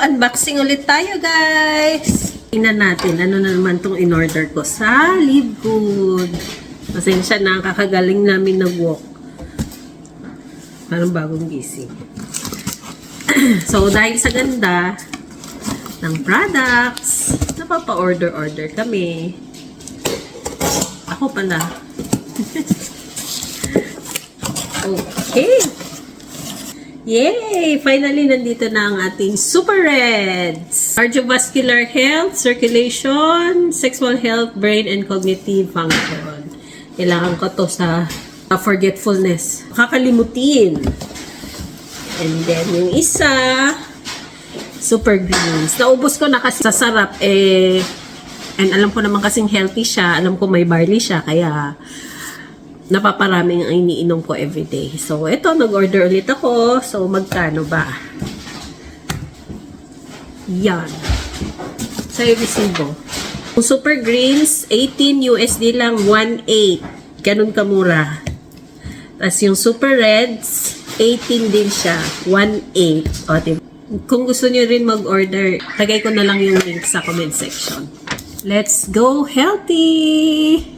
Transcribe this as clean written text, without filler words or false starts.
Unboxing ulit tayo, guys. Tingnan natin ano na naman itong in-order ko sa Live Good. Pasensya na, kakagaling namin nag-walk. Parang bagong gising. So, dahil sa ganda ng products, napapa-order-order kami. Ako pala. Okay. Yay! Finally, nandito na ang ating Super Reds. Cardiovascular health, circulation, sexual health, brain, and cognitive function. Kailangan ko to sa forgetfulness. Kakalimutin. And then, yung isa, Super Greens. Naubos ko na kasi sa sarap, and alam ko naman kasing healthy siya. Alam ko may barley siya, kaya napaparaming ang iniinom ko everyday. So, ito, nag-order ulit ako. So, magkano ba? Yan. Sa resibo. Yung Super Greens, 18 USD lang, 1.8. Ganun kamura. Tapos yung Super Reds, 18 din siya, 1.8. O, diba? Kung gusto nyo rin mag-order, tagay ko na lang yung link sa comment section. Let's go healthy!